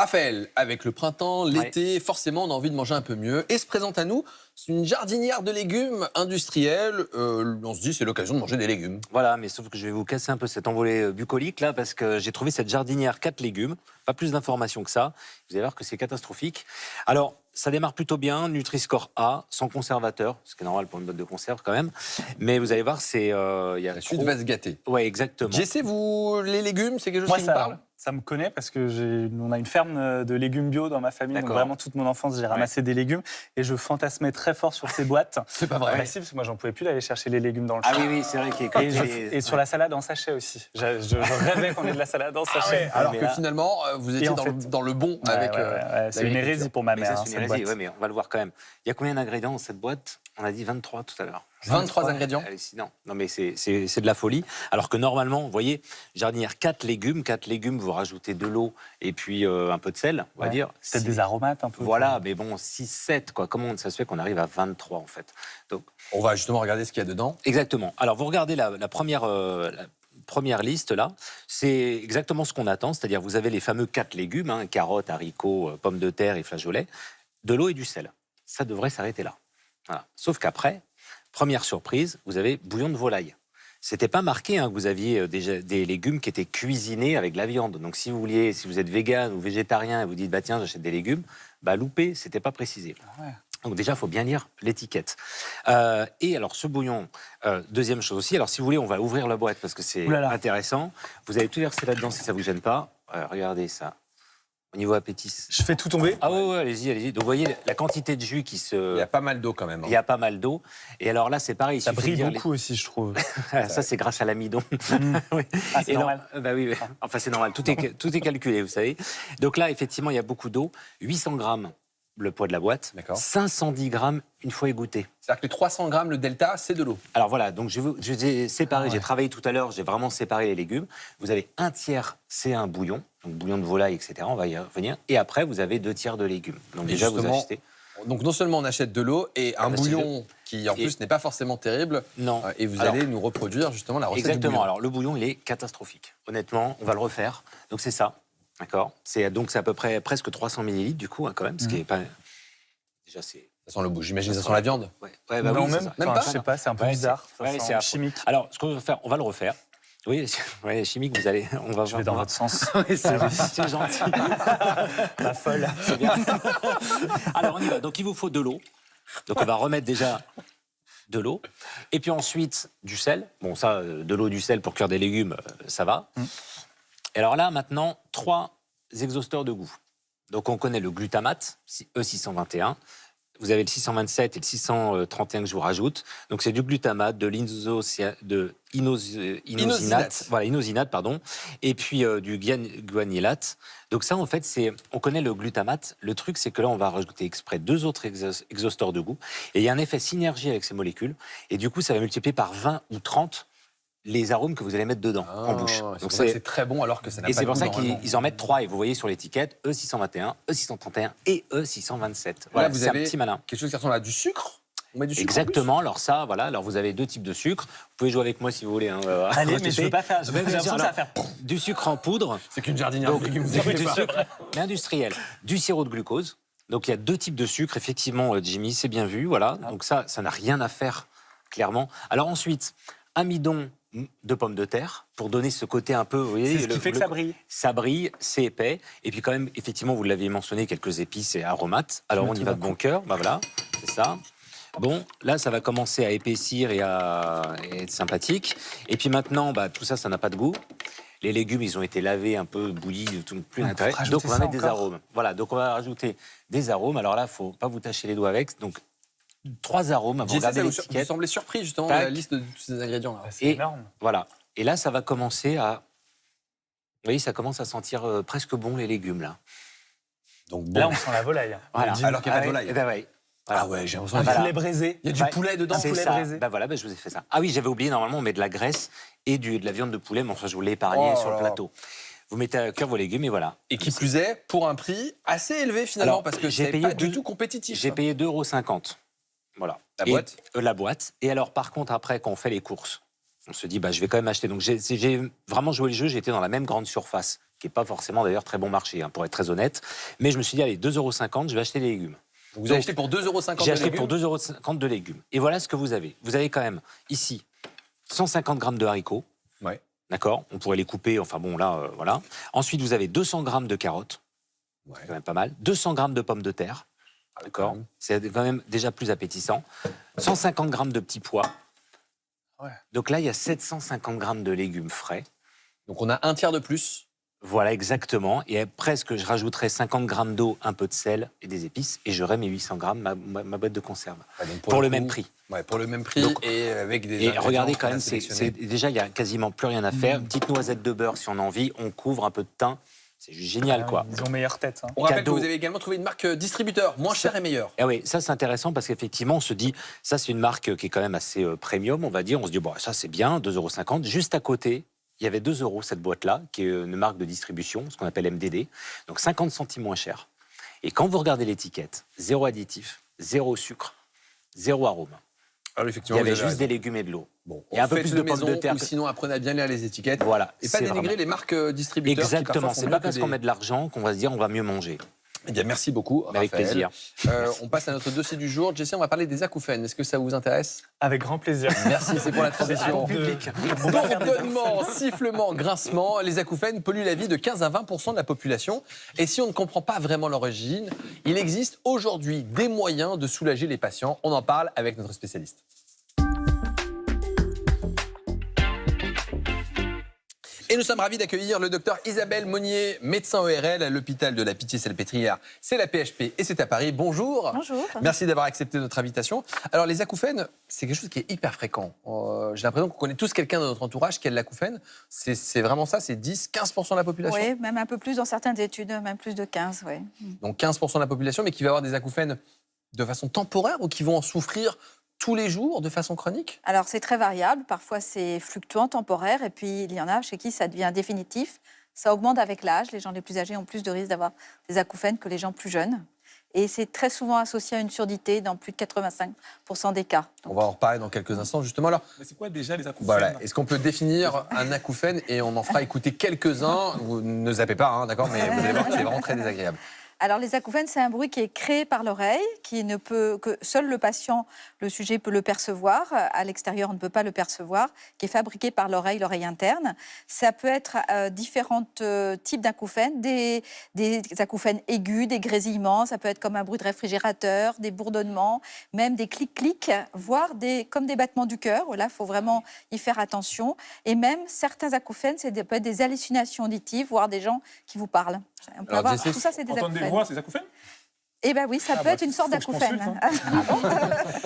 Raphaël, avec le printemps, l'été, forcément, on a envie de manger un peu mieux. Et se présente à nous une jardinière de légumes industrielle. On se dit, c'est l'occasion de manger des légumes. Voilà, mais sauf que je vais vous casser un peu cet envolé bucolique là, parce que j'ai trouvé cette jardinière 4 légumes. Pas plus d'informations que ça. Vous allez voir que c'est catastrophique. Alors, ça démarre plutôt bien. Nutri-Score A, sans conservateur, ce qui est normal pour une boîte de conserve quand même. Mais vous allez voir, c'est... y a La suite va se gâter. Ouais, exactement. Jessé, vous, les légumes, c'est quelque chose Moi, qui vous parle? ça me connaît parce que on a une ferme de légumes bio dans ma famille. Donc vraiment toute mon enfance, j'ai ramassé des légumes et je fantasmais très fort sur ces boîtes. C'est pas vrai. Bah, si, parce que moi, j'en pouvais plus d'aller chercher les légumes dans le champ. Ah oui, c'est vrai qu'il y a Et sur la salade en sachet aussi. Je rêvais qu'on ait de la salade en sachet. Alors que finalement, vous étiez dans le bon avec. C'est une hérésie pour ma mère. C'est une hérésie, ouais, mais on va le voir quand même. Il y a combien d'ingrédients dans cette boîte? On a dit 23 tout à l'heure. 23 ingrédients. Non, mais c'est de la folie. Alors que normalement, vous voyez, jardinière 4 légumes, vous rajoutez de l'eau et puis un peu de sel, on va dire. Peut-être des aromates un peu. Voilà, mais bon, 6, 7, quoi. Comment ça se fait qu'on arrive à 23 en fait? Donc, on va justement regarder ce qu'il y a dedans. Exactement. Alors, vous regardez la première liste là, c'est exactement ce qu'on attend, c'est-à-dire vous avez les fameux 4 légumes, carottes, haricots, pommes de terre et flageolets, de l'eau et du sel. Ça devrait s'arrêter là. Voilà. Sauf qu'après, première surprise, vous avez bouillon de volaille. C'était pas marqué que vous aviez des légumes qui étaient cuisinés avec de la viande. Donc si vous êtes vegan ou végétarien et vous dites bah tiens j'achète des légumes, bah loupé, c'était pas précisé. Ah ouais. Donc déjà, il faut bien lire l'étiquette. Et alors, ce bouillon, deuxième chose aussi, alors si vous voulez, on va ouvrir la boîte parce que c'est intéressant. Vous allez tout verser là-dedans si ça ne vous gêne pas. Regardez ça. Au niveau appétit. Je fais tout tomber. Ah ouais, allez-y. Donc vous voyez la quantité de jus qui se... Il y a pas mal d'eau quand même. Il y a pas mal d'eau. Et alors là, c'est pareil. Ça brille beaucoup aussi, je trouve. Ça, c'est grâce à l'amidon. Oui. Ah, c'est normal. Bah oui, enfin c'est normal. Tout est calculé, vous savez. Donc là, effectivement, il y a beaucoup d'eau. 800 grammes. Le poids de la boîte, 510 grammes une fois égoutté. C'est-à-dire que les 300 grammes, le delta, c'est de l'eau. Alors voilà, donc je ai séparé, j'ai travaillé tout à l'heure, j'ai vraiment séparé les légumes. Vous avez un tiers, c'est un bouillon, donc bouillon de volaille, etc. On va y revenir. Et après, vous avez 2 tiers de légumes. Donc déjà, vous achetez. Donc non seulement on achète de l'eau et un bouillon qui en plus n'est pas forcément terrible. Non. Et vous allez nous reproduire justement la recette du bouillon. Exactement. Alors le bouillon, il est catastrophique. Honnêtement, on va le refaire. Donc c'est ça. D'accord. C'est à peu près presque 300 millilitres du coup, quand même, ce qui est pas. Déjà, c'est. Ça sent le bout. J'imagine ça sent la viande. Ouais, bah oui, même pas. Je sais pas, c'est un peu bizarre. C'est chimique. Alors, ce qu'on va faire, on va le refaire. Oui, chimique, vous allez. On va Je vais dans votre sens. C'est gentil. La folle. C'est bien. Alors, on y va. Donc, il vous faut de l'eau. Donc, on va remettre déjà de l'eau. Et puis ensuite, du sel. Bon, ça, de l'eau, du sel pour cuire des légumes, ça va. Et alors là, maintenant, 3 exhausteurs de goût. Donc, on connaît le glutamate, E621. Vous avez le 627 et le 631 que je vous rajoute. Donc, c'est du glutamate, de l'inosinate. Voilà, inosinate, pardon. Et puis, du guanylate. Donc, ça, en fait, on connaît le glutamate. Le truc, c'est que là, on va rajouter exprès 2 autres exhausteurs de goût. Et il y a un effet synergie avec ces molécules. Et du coup, ça va multiplier par 20 ou 30 les arômes que vous allez mettre dedans, en bouche. Donc c'est très bon alors que ça n'a pas de goût. Et c'est pour ça qu'ils en mettent 3. Et vous voyez sur l'étiquette E621, E631 et E627. Voilà, vous avez un petit malin. Quelque chose qui ressemble à du sucre. On met du sucre. Exactement. Alors ça, voilà. Alors vous avez 2 types de sucre. Vous pouvez jouer avec moi si vous voulez. Allez, mais je ne veux pas faire. J'ai l'impression que ça va faire. Du sucre en poudre. C'est qu'une jardinière. Donc, du sucre, mais industriel. Du sirop de glucose. Donc il y a 2 types de sucre. Effectivement, Jimmy, c'est bien vu. Voilà. Donc ça n'a rien à faire clairement. Alors ensuite, amidon de pommes de terre pour donner ce côté un peu, vous voyez, c'est ce qui fait que ça brille. Ça brille, c'est épais. Et puis quand même, effectivement, vous l'aviez mentionné, quelques épices et aromates. Alors on y va de bon cœur. Bah voilà, c'est ça. Bon, là, ça va commencer à épaissir et à être sympathique. Et puis maintenant, tout ça, ça n'a pas de goût. Les légumes, ils ont été lavés, un peu bouillis, plus d'intérêt. Donc on va mettre des arômes. Voilà, donc on va rajouter des arômes. Alors là, il ne faut pas vous tâcher les doigts avec. Donc 3 arômes. Vous regardez l'étiquette. Vous semblez surpris justement de la liste de tous ces ingrédients-là. C'est énorme. Voilà. Et là, ça va commencer à... Vous voyez, ça commence à sentir presque bon, les légumes, là. Donc, là, on sent la volaille. Voilà. Alors qu'il n'y a pas de volaille. Eh ben, ouais. Voilà. Ah ouais, j'ai l'impression qu'il y a du poulet braisé. Il y a du poulet dedans, poulet braisé. Voilà, je vous ai fait ça. Ah oui, j'avais oublié, normalement, on met de la graisse et de la viande de poulet, mais enfin, je vous l'ai épargné sur le plateau. Vous mettez à cœur vos légumes et voilà. Et qui plus est, pour un prix assez élevé finalement, alors, parce que c'est pas du tout compétitif. J'ai payé 2,50 €. Voilà. La boîte La boîte. Et alors, par contre, après, quand on fait les courses, on se dit, je vais quand même acheter. Donc, j'ai vraiment joué le jeu, j'étais dans la même grande surface qui n'est pas forcément d'ailleurs très bon marché, pour être très honnête. Mais je me suis dit, allez, 2,50 €, je vais acheter les légumes. Vous avez acheté pour 2,50 € J'ai acheté pour 2,50 € de légumes. Et voilà ce que vous avez. Vous avez quand même ici 150 grammes de haricots. Ouais. D'accord. On pourrait les couper, enfin bon, là, voilà. Ensuite, vous avez 200 grammes de carottes. Ouais. C'est quand même pas mal. 200 grammes de pommes de terre. D'accord. C'est quand même déjà plus appétissant. 150 grammes de petits pois. Ouais. Donc là, il y a 750 grammes de légumes frais. Donc on a un tiers de plus. Voilà, exactement. Et presque, je rajouterai 50 grammes d'eau, un peu de sel et des épices, et j'aurai mes 800 grammes, ma boîte de conserve. Ouais, donc pour le même prix. Ouais, pour le même prix Donc, et avec des. Et regardez quand même, sélectionnés. déjà, il n'y a quasiment plus rien à faire. Une petite noisette de beurre si on a envie, on couvre un peu de thym. C'est juste génial, quoi. Ils ont meilleure tête. On rappelle Cadeau. que vous avez également trouvé une marque distributeur, moins chère et meilleure. Ah oui, ça c'est intéressant parce qu'effectivement, on se dit, ça c'est une marque qui est quand même assez premium, on va dire. On se dit, bon, ça c'est bien, 2,50 €. Juste à côté, il y avait 2 € cette boîte-là, qui est une marque de distribution, ce qu'on appelle MDD, donc 50 centimes moins cher. Et quand vous regardez l'étiquette, 0 additif, 0 sucre, 0 arôme. Alors Il effectivement, y avait vous avez juste raison. des légumes et de l'eau. Bon, Il y a un peu plus de pommes maison, de terre. Ou sinon, apprenez à bien lire les étiquettes. Voilà. Et pas c'est dénigrer vraiment- les marques distributeurs. qui Exactement, parfois c'est font pas mieux parce que qu'on des- met de l'argent qu'on va se dire on va mieux manger. Eh bien, merci beaucoup, Mais avec Raphaël. plaisir. On passe à notre dossier du jour. Jesse, on va parler des acouphènes. Est-ce que ça vous intéresse? Avec grand plaisir. Merci, c'est pour la transition. Bourdonnement, sifflement, grincement, les acouphènes polluent la vie de 15 à 20% de la population. Et si on ne comprend pas vraiment l'origine, il existe aujourd'hui des moyens de soulager les patients. On en parle avec notre spécialiste. Et nous sommes ravis d'accueillir le docteur Isabelle Monnier, médecin ORL à l'hôpital de la Pitié-Salpêtrière. C'est la PHP et c'est à Paris. Bonjour. Bonjour. Merci d'avoir accepté notre invitation. Alors, les acouphènes, c'est quelque chose qui est hyper fréquent. J'ai l'impression qu'on connaît tous quelqu'un dans notre entourage qui a de l'acouphène. C'est vraiment ça, c'est 10-15% de la population. Oui, même un peu plus dans certaines études, même plus de 15, oui. Donc 15% de la population, mais qui va avoir des acouphènes de façon temporaire ou qui vont en souffrir tous les jours de façon chronique? Alors, c'est très variable. Parfois, c'est fluctuant, temporaire. Et puis, il y en a chez qui ça devient définitif. Ça augmente avec l'âge. Les gens les plus âgés ont plus de risques d'avoir des acouphènes que les gens plus jeunes. Et c'est très souvent associé à une surdité dans plus de 85% des cas. On va en reparler dans quelques instants, justement. Alors, Mais c'est quoi déjà les acouphènes? voilà. Est-ce qu'on peut définir un acouphène? Et on en fera écouter quelques-uns. Vous ne zappez pas, hein, d'accord? Mais vous allez voir que c'est vraiment très désagréable. Alors, les acouphènes, c'est un bruit qui est créé par l'oreille, que seul le patient, le sujet peut le percevoir. À l'extérieur, on ne peut pas le percevoir, qui est fabriqué par l'oreille interne. Ça peut être différents types d'acouphènes, des acouphènes aigus, des grésillements. Ça peut être comme un bruit de réfrigérateur, des bourdonnements, même des clics-clics, voire comme des battements du cœur. Là, il faut vraiment y faire attention. Et même certains acouphènes, peut être des hallucinations auditives, voire des gens qui vous parlent. On peut Alors, avoir, Jesse, tout ça, c'est des Entendre acouphènes. des voix, c'est des acouphèmes? Eh bien oui, ça peut être une sorte faut que je d'acouphène. consulte, hein.